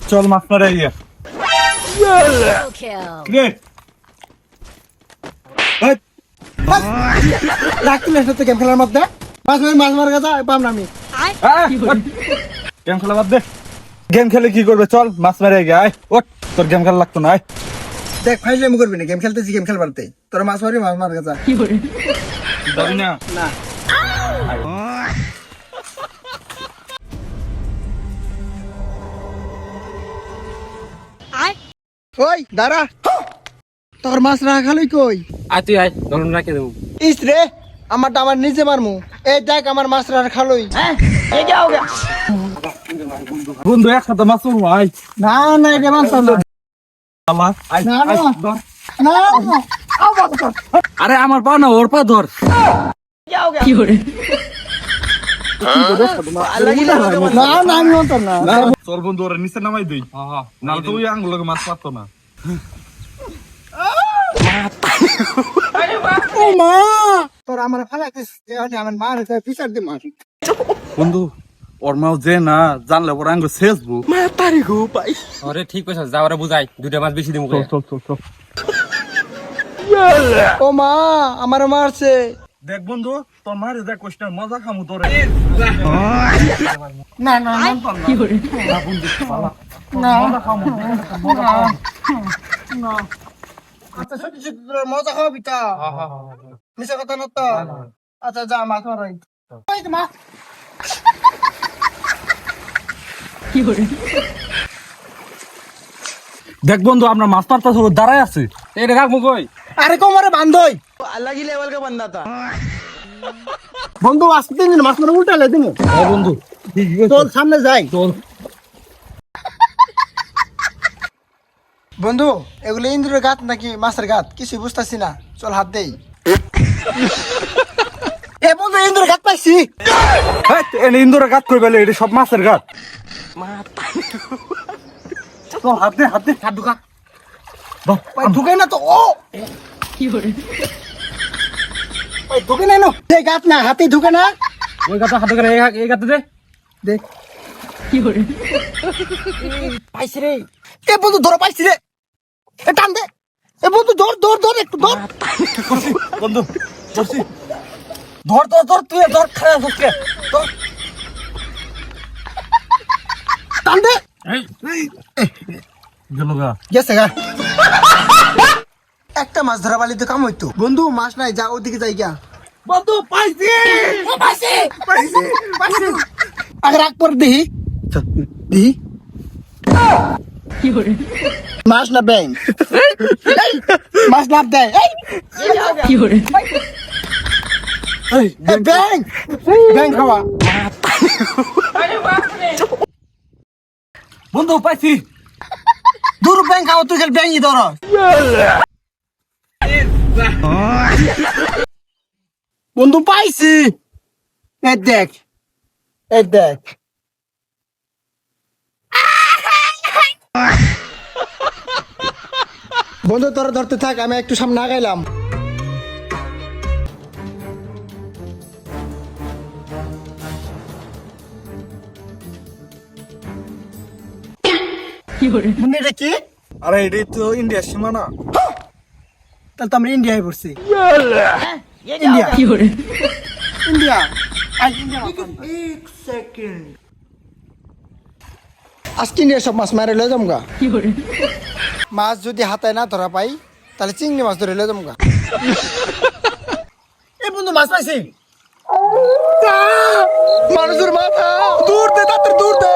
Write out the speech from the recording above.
চল মাছ মারা গিয়া গেম খেলার মধ্যে মাছ মারা গেছে পাম না আমি গেম খেলা বাদ দে গেম খেলে কি করবে চল মাছ মারা গিয়া আয় ওঠ তোর গেম খেলা লাগতো না আয় দেখ ফাইলে আমি করবি না গেম খেলতেছি গেম খেলবারতে তোরা মাছ মারা গেছে যাবি না না ওই দাঁড়া তোর মাছ রাখা খালি কই আয় তুই আয় ধরুন রাখে দেবো ইস রে আমারটা আমার নিজে মারমু এই দেখ আমার মাছ রাখা খালোই বন্ধু একসাথে মাছ মারবো আয় না না এটা মাছ না আমার আয় না আয়, না ধর। না আরে আমার পা না ওর পা ধর না না আমি অন্তর না চল বন্ধু ওরা নিচে নামাই দেই না তো ওই আঙ্গুলকে মাছ পারতো না ও মা তোর আমার ফালাইছিস আমার মা রে বিচার দে মার বন্ধু ওর মাও যে না জানলে ওর আঙ্গুল শেষবো আরে ঠিক কইছ যাওয়ারে বুঝাই দুইটা মাছ বেশি দিমু চল চল চল ও মা আমার মারছে দেখ বন্ধু তোর মারে দেখ কোশ্চেন মজা খামু তোরে না না কি করে না না আচ্ছা ছোট ছোট মজা খাওয়াবি তা মিশা কথা না তো আচ্ছা যা মাছ মারাই ওই তো মা দেখ বন্ধু আমরা মাছ মারতে সব দাঁড়ায় আছে এটা রাখবো কই আরে কোমরে বান্ধই আল্লাহ কি লেভেল কা বান্দা তা বন্ধু আজকে দিন মাছ মারা উল্টালে দিমু হ্যাঁ বন্ধু চল সামনে যাই চল বন্ধু এগুলো ইন্দ্রের গাত নাকি মাছের গাত কিছু বুঝতেছি না চল হাত দেই এ বন্ধু ইন্দ্রের গাত পাইছি ইন্দোরের গাত কই বলে এটা সব মাছের গাত চল হাত দে হাত ঢুকা ভাই ঢুকে না তো ও ভাই ঢুকে না এই গাত না হাতে ঢুকে না ওই গাতে হাত ঢুকা এই গাতে দে দেখ পাইছি রে এ বন্ধু ধর পাইছি রে এ টান দে এ বন্ধু ধর একটু ধর বন্ধু বসি ধর তুই ধর খারাপ হচ্ছে ধর টান দে গেল গা গেছে গা একটা মাছ ধরা বালিতে কাম হইতো বন্ধু মাছ নাই যা ওদিকে যাই গা বন্ধু পাইছি আগে রাখ পর দিহি মাছ না ব্যাং মাছ লাভ দেয় ব্যাং খাওয়া বন্ধু পাইছি দূর ব্যাং খাওয়া তুই খেল ব্যাংই ধর বন্ধু পাইছি এই দেখ বন্ধু তোরা ধরতে থাক আমি একটু সামনে আগাইলাম বন্ধু এটা কি আরে এটাই তো ইন্ডিয়ার সীমানা তাহলে তো আমরা ইন্ডিয়ায় পড়ছি ইন্ডিয়া ইন্ডিয়া আজকে ইন্ডিয়া সব মাছ মারে লয়ে যামগা মাছ যদি হাতায় না ধরা পাই তাহলে চিংড়ি মাছ ধরে লয়ে যামগা এ বন্ধু মাছ পাইছি মানুষের মাথা দূর দে তাড়াতাড়ি দূর দে